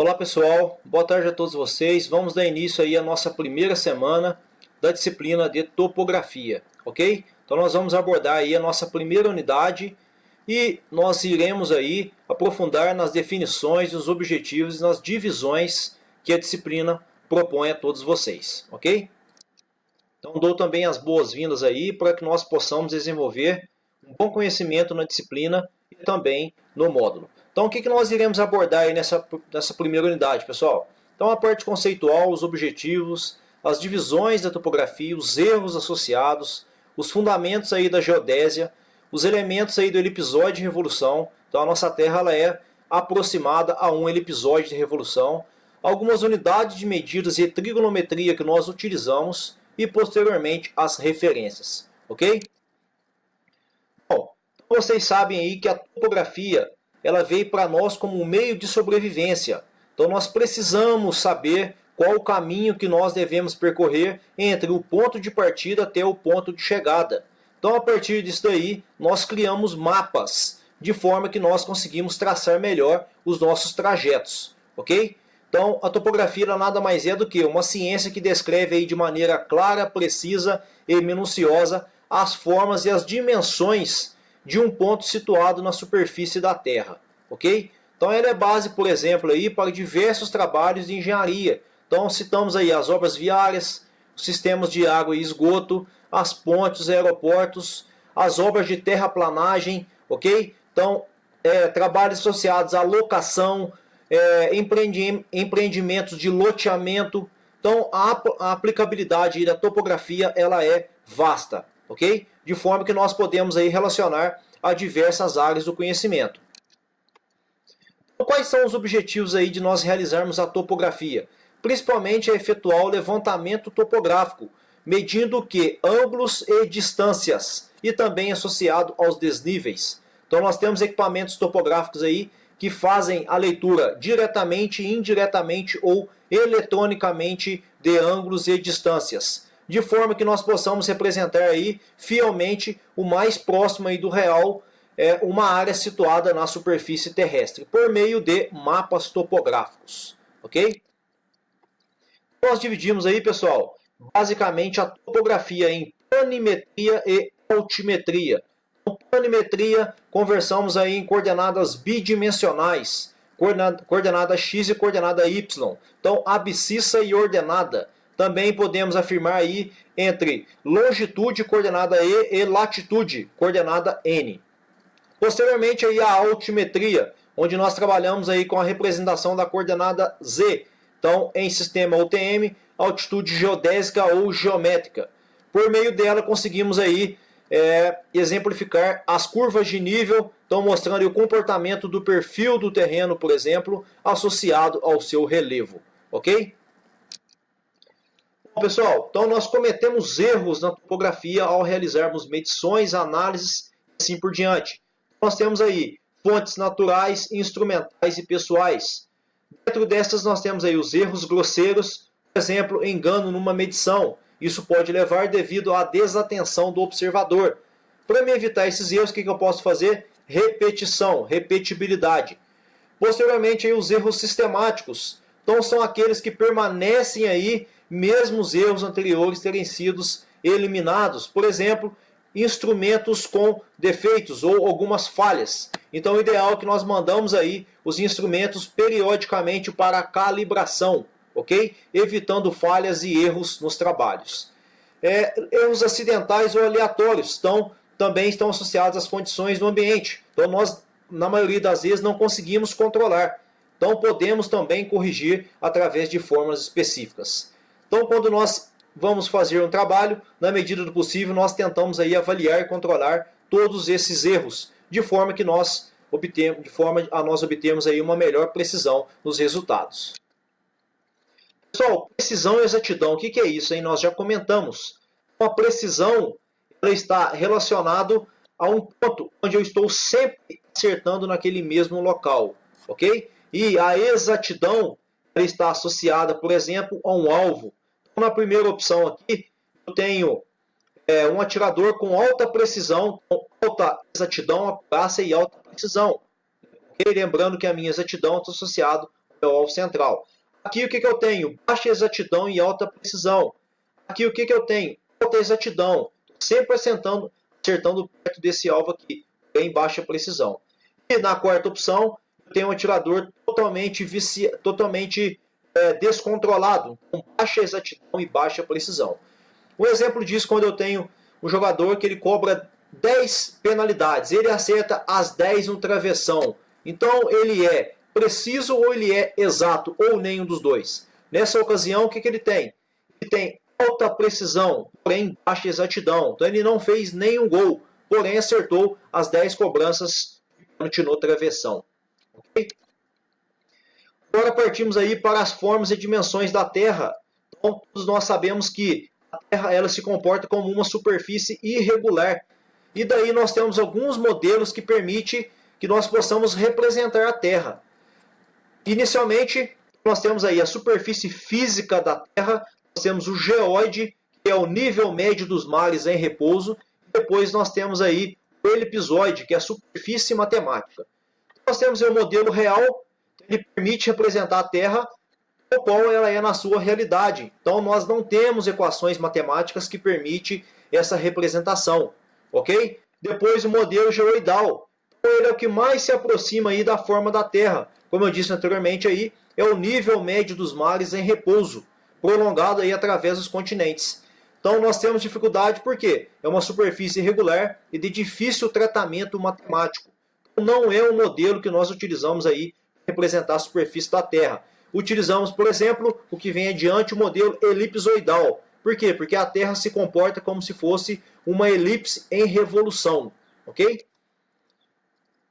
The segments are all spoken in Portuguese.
Olá pessoal, boa tarde a todos vocês. Vamos dar início aí à nossa primeira semana da disciplina de topografia, ok? Então nós vamos abordar aí a nossa primeira unidade e nós iremos aí aprofundar nas definições, nos objetivos e nas divisões que a disciplina propõe a todos vocês, ok? Então dou também as boas-vindas aí para que nós possamos desenvolver um bom conhecimento na disciplina e também no módulo. Então o que nós iremos abordar aí nessa primeira unidade, pessoal? Então a parte conceitual, os objetivos, as divisões da topografia, os erros associados, os fundamentos aí da geodésia, os elementos aí do elipsoide de revolução. Então a nossa Terra ela é aproximada a um elipsoide de revolução, algumas unidades de medidas e trigonometria que nós utilizamos e posteriormente as referências, ok? Bom, vocês sabem aí que a topografia ela veio para nós como um meio de sobrevivência. Então nós precisamos saber qual o caminho que nós devemos percorrer entre o ponto de partida até o ponto de chegada. Então a partir disso daí nós criamos mapas de forma que nós conseguimos traçar melhor os nossos trajetos, ok? Então a topografia ela nada mais é do que uma ciência que descreve aí de maneira clara, precisa e minuciosa as formas e as dimensões de um ponto situado na superfície da Terra, ok? Então ela é base, por exemplo, aí para diversos trabalhos de engenharia. Então citamos aí as obras viárias, os sistemas de água e esgoto, as pontes, aeroportos, as obras de terraplanagem, ok? Então trabalhos associados à locação, empreendimentos de loteamento. Então a aplicabilidade da topografia ela é vasta, ok? De forma que nós podemos aí relacionar a diversas áreas do conhecimento. Então, quais são os objetivos aí de nós realizarmos a topografia? Principalmente é efetuar o levantamento topográfico, medindo o que? Ângulos e distâncias, e também associado aos desníveis. Então nós temos equipamentos topográficos aí que fazem a leitura diretamente, indiretamente ou eletronicamente de ângulos e distâncias, de forma que nós possamos representar aí fielmente o mais próximo aí do real uma área situada na superfície terrestre, por meio de mapas topográficos, ok? Nós dividimos aí, pessoal, basicamente a topografia em planimetria e altimetria. Com planimetria, conversamos aí em coordenadas bidimensionais, coordenada x e coordenada y. Então, abscissa e ordenada. Também podemos afirmar aí entre longitude, coordenada e latitude, coordenada n. Posteriormente aí a altimetria, onde nós trabalhamos aí com a representação da coordenada z. Então, em sistema UTM, altitude geodésica ou geométrica. Por meio dela conseguimos aí exemplificar as curvas de nível, então mostrando o comportamento do perfil do terreno, por exemplo, associado ao seu relevo, ok? Bom, pessoal, então nós cometemos erros na topografia ao realizarmos medições, análises e assim por diante. Nós temos aí fontes naturais, instrumentais e pessoais. Dentro destas nós temos aí os erros grosseiros, por exemplo, engano numa medição. Isso pode levar devido à desatenção do observador. Para me evitar esses erros, o que eu posso fazer? Repetição, repetibilidade. Posteriormente, aí, os erros sistemáticos. Então, são aqueles que permanecem aí, mesmo os erros anteriores terem sido eliminados. Por exemplo, instrumentos com defeitos ou algumas falhas. Então, o ideal é que nós mandamos aí os instrumentos periodicamente para a calibração, ok? Evitando falhas e erros nos trabalhos. Erros acidentais ou aleatórios também estão associados às condições do ambiente. Então nós, na maioria das vezes, não conseguimos controlar. Então podemos também corrigir através de formas específicas. Então quando nós vamos fazer um trabalho, na medida do possível, nós tentamos aí avaliar e controlar todos esses erros, de forma que nós obtemos aí uma melhor precisão nos resultados. Pessoal, precisão e exatidão, o que é isso, hein? Nós já comentamos. A precisão ela está relacionada a um ponto onde eu estou sempre acertando naquele mesmo local, ok? E a exatidão ela está associada, por exemplo, a um alvo. Então, na primeira opção aqui, eu tenho um atirador com alta precisão, com alta exatidão, acurácia e alta precisão. Okay? Lembrando que a minha exatidão está associada é o alvo central. Aqui o que eu tenho? Baixa exatidão e alta precisão. Aqui o que eu tenho? Alta exatidão. Sempre acertando perto desse alvo aqui, em baixa precisão. E na quarta opção, eu tenho um atirador totalmente descontrolado, com baixa exatidão e baixa precisão. Um exemplo disso quando eu tenho um jogador que ele cobra 10 penalidades, ele acerta as 10 no travessão. Então ele é preciso ou ele é exato, ou nenhum dos dois. Nessa ocasião, o que ele tem? Ele tem alta precisão, porém baixa exatidão. Então ele não fez nenhum gol, porém acertou as 10 cobranças no travessão. Okay? Agora partimos aí para as formas e dimensões da Terra. Então, todos nós sabemos que a Terra ela se comporta como uma superfície irregular. E daí nós temos alguns modelos que permitem que nós possamos representar a Terra. Inicialmente, nós temos aí a superfície física da Terra, nós temos o geóide, que é o nível médio dos mares em repouso, e depois nós temos aí o elipsoide, que é a superfície matemática. Nós temos aí o modelo real, ele permite representar a Terra tal qual ela é na sua realidade. Então nós não temos equações matemáticas que permitem essa representação, ok? Depois o modelo geoidal, então, ele é o que mais se aproxima aí da forma da Terra. Como eu disse anteriormente aí, é o nível médio dos mares em repouso, prolongado aí através dos continentes. Então nós temos dificuldade porque é uma superfície irregular e de difícil tratamento matemático. Então, não é um modelo que nós utilizamos aí para representar a superfície da Terra. Utilizamos, por exemplo, o que vem adiante, o modelo elipsoidal. Por quê? Porque a Terra se comporta como se fosse uma elipse em revolução. Ok?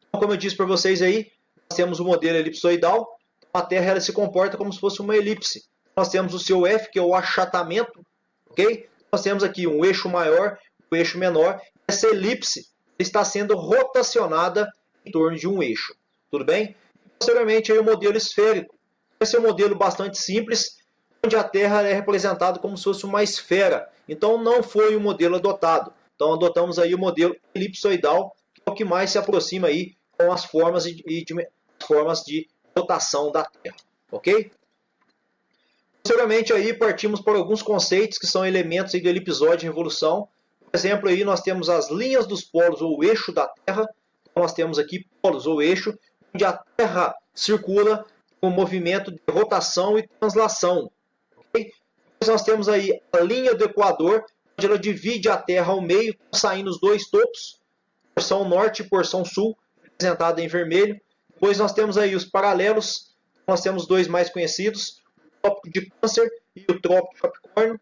Então, como eu disse para vocês aí, nós temos o modelo elipsoidal. A Terra ela se comporta como se fosse uma elipse. Nós temos o seu F, que é o achatamento. Ok? Nós temos aqui um eixo maior, um eixo menor. Essa elipse está sendo rotacionada em torno de um eixo. Tudo bem? Posteriormente, aí, o modelo esférico. Esse é um modelo bastante simples, onde a Terra é representada como se fosse uma esfera. Então não foi o modelo adotado. Então adotamos aí o modelo elipsoidal, que é o que mais se aproxima aí com as formas de rotação da Terra. Ok? Posteriormente aí partimos por alguns conceitos que são elementos aí do elipsoide de revolução. Por exemplo, aí nós temos as linhas dos polos ou eixo da Terra. Então, nós temos aqui polos ou eixo, onde a Terra circula com movimento de rotação e translação. Okay? Depois nós temos aí a linha do Equador, onde ela divide a Terra ao meio, saindo os dois topos, porção norte e porção sul, representada em vermelho. Depois nós temos aí os paralelos, nós temos dois mais conhecidos, o Trópico de Câncer e o Trópico de Capricórnio. O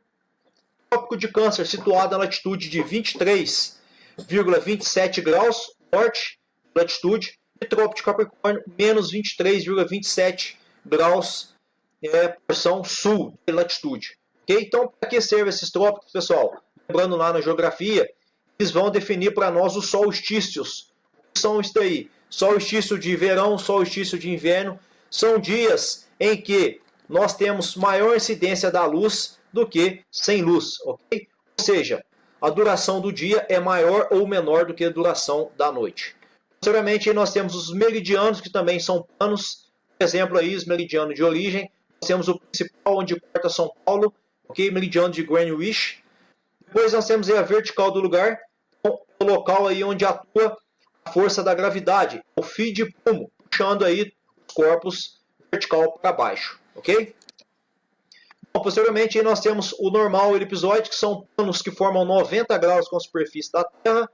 Trópico de Câncer, situado na latitude de 23,27 graus norte, latitude, e Trópico de Capricórnio, menos 23,27 graus, porção sul de latitude. Okay? Então, para que servem esses trópicos, pessoal? Lembrando lá na geografia, eles vão definir para nós os solstícios. O que são isso daí? Solstício de verão, solstício de inverno, são dias em que nós temos maior incidência da luz do que sem luz. Okay? Ou seja, a duração do dia é maior ou menor do que a duração da noite. Posteriormente, nós temos os meridianos, que também são planos. Por exemplo, aí, os meridianos de origem. Nós temos o principal, onde corta São Paulo, okay? Meridiano de Greenwich. Depois nós temos aí a vertical do lugar, o local aí onde atua a força da gravidade, o fio de prumo, puxando aí os corpos vertical para baixo. Ok? Bom, posteriormente, aí nós temos o normal e o elipsoide, que são planos que formam 90 graus com a superfície da Terra.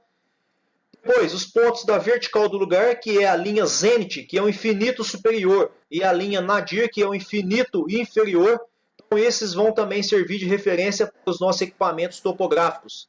Depois, os pontos da vertical do lugar, que é a linha zênite, que é o infinito superior, e a linha nadir, que é o infinito inferior. Então, esses vão também servir de referência para os nossos equipamentos topográficos.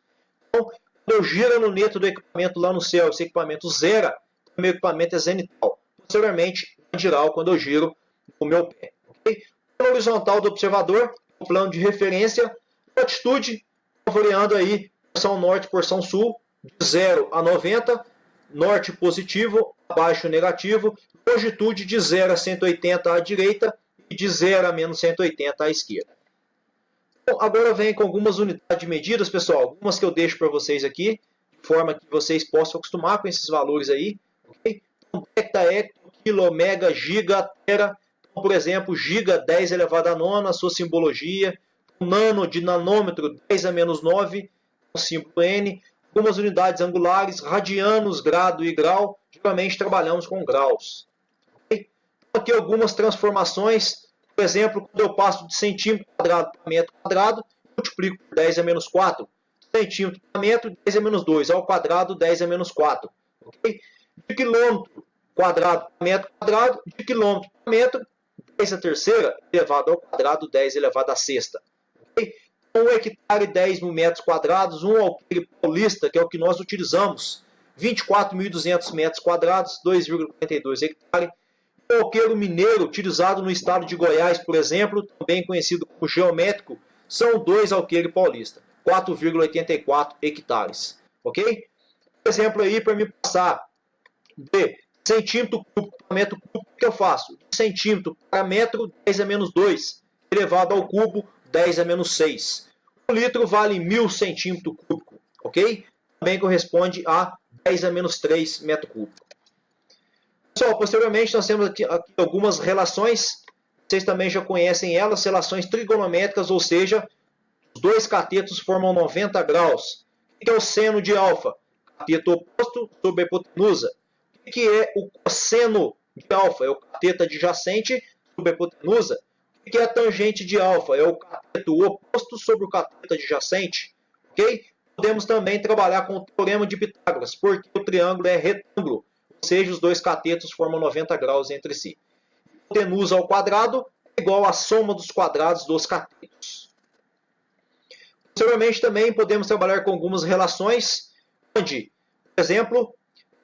Então, quando eu giro no neto do equipamento lá no céu, esse equipamento zera, o meu equipamento é zenital. Posteriormente, girar quando eu giro o meu pé. Okay? O plano horizontal do observador, o plano de referência, latitude, variando aí, porção norte, porção sul, de 0 a 90, norte positivo, abaixo negativo, longitude de 0 a 180 à direita e de 0 a menos 180 à esquerda. Bom, agora vem com algumas unidades de medidas, pessoal, algumas que eu deixo para vocês aqui, de forma que vocês possam acostumar com esses valores aí. Okay? Então, hecta, hecto, quilo, mega, giga, tera, por exemplo, giga 10 elevado a nona, a sua simbologia, o nano de nanômetro 10 a menos 9, o símbolo N, algumas unidades angulares, radianos, grado e grau, geralmente trabalhamos com graus. Okay? Aqui algumas transformações, por exemplo, quando eu passo de centímetro quadrado para metro quadrado, multiplico por 10 a menos 4, centímetro para metro, 10 a menos 2, ao quadrado, 10 a menos 4. Okay? De quilômetro quadrado para metro quadrado, de quilômetro para metro, 10 a terceira elevado ao quadrado, 10 elevado à sexta. Okay? 1 hectare, 10 mil metros quadrados, um alqueire paulista, que é o que nós utilizamos, 24.200 metros quadrados, 2,42 hectare. O alqueiro mineiro, utilizado no estado de Goiás, por exemplo, também conhecido como geométrico, são 2 alqueire paulista, 4,84 hectares. Ok? Exemplo aí para me passar de centímetro cúbico para metro cúbico, o que eu faço? De centímetro para metro, 10 a menos 2, elevado ao cubo, 10 a menos 6. 1 litro vale 1.000 centímetros cúbicos, ok? Também corresponde a 10 a menos 3 metro cúbico. Pessoal, posteriormente nós temos aqui algumas relações, vocês também já conhecem elas, relações trigonométricas, ou seja, os dois catetos formam 90 graus. O que é o seno de alfa? Cateto oposto sobre a hipotenusa. O que é o cosseno de alfa? É o cateto adjacente sobre a hipotenusa. O que é a tangente de alfa? É o cateto oposto sobre o cateto adjacente. Ok? Podemos também trabalhar com o teorema de Pitágoras, porque o triângulo é retângulo, ou seja, os dois catetos formam 90 graus entre si. Hipotenusa ao quadrado é igual à soma dos quadrados dos catetos. Posteriormente também podemos trabalhar com algumas relações, onde, por exemplo,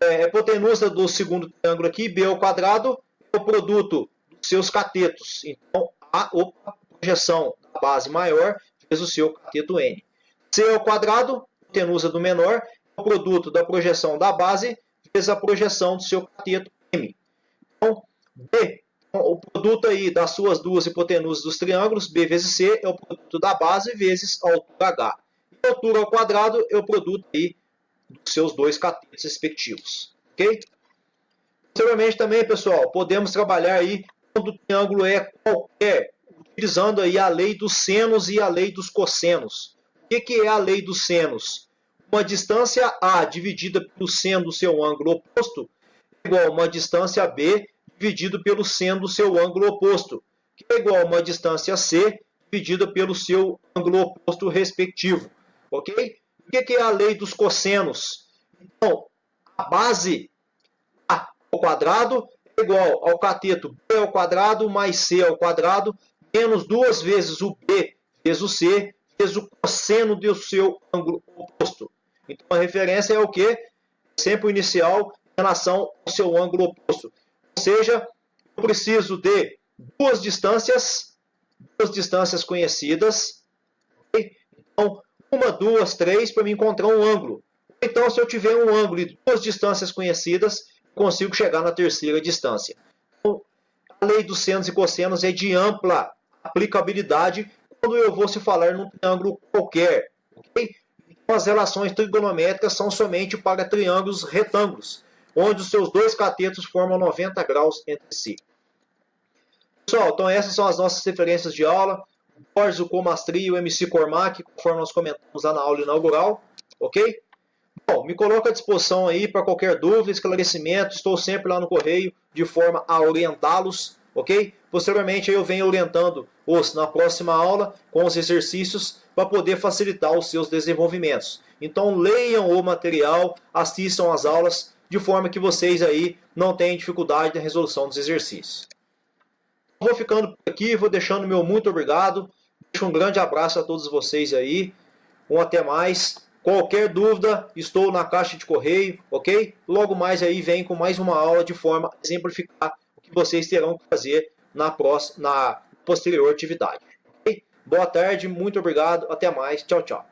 a hipotenusa do segundo triângulo aqui, b ao quadrado, é o produto dos seus catetos. Então, a projeção da base maior vezes o seu cateto n. C ao quadrado, hipotenusa do menor, é o produto da projeção da base vezes a projeção do seu cateto m. Então, B, o produto aí das suas duas hipotenusas dos triângulos, B vezes C, é o produto da base vezes a altura H. E a altura ao quadrado é o produto aí dos seus dois catetos respectivos. Ok? Posteriormente também, pessoal, podemos trabalhar aí quando o triângulo é qualquer, utilizando aí a lei dos senos e a lei dos cossenos. O que é a lei dos senos? Uma distância A dividida pelo seno do seu ângulo oposto é igual a uma distância B dividido pelo seno do seu ângulo oposto, que é igual a uma distância C dividida pelo seu ângulo oposto respectivo. Ok? O que é a lei dos cossenos? Então, a base A ao quadrado é igual ao cateto B ao quadrado mais C ao quadrado menos 2 vezes o B vezes o C vezes o cosseno do seu ângulo oposto. Então, a referência é o quê? Sempre o inicial em relação ao seu ângulo oposto. Ou seja, eu preciso de duas distâncias conhecidas. Okay? Então, 1, 2, 3 para me encontrar um ângulo. Então, se eu tiver um ângulo e duas distâncias conhecidas, consigo chegar na terceira distância. Então, a lei dos senos e cossenos é de ampla aplicabilidade quando eu vou se falar num triângulo qualquer. Okay? Então, as relações trigonométricas são somente para triângulos retângulos, onde os seus dois catetos formam 90 graus entre si. Pessoal, então essas são as nossas referências de aula. O Borges, o Comastri e o MC Cormac, conforme nós comentamos lá na aula inaugural. Ok? Bom, me coloco à disposição aí para qualquer dúvida, esclarecimento. Estou sempre lá no correio de forma a orientá-los. Ok? Posteriormente eu venho orientando-os na próxima aula com os exercícios para poder facilitar os seus desenvolvimentos. Então leiam o material, assistam às aulas, de forma que vocês aí não tenham dificuldade na resolução dos exercícios. Vou ficando por aqui, vou deixando meu muito obrigado. Deixo um grande abraço a todos vocês aí. Até mais. Qualquer dúvida, estou na caixa de correio, ok? Logo mais aí vem com mais uma aula de forma a exemplificar o que vocês terão que fazer na posterior atividade. Okay? Boa tarde, muito obrigado, até mais, tchau, tchau.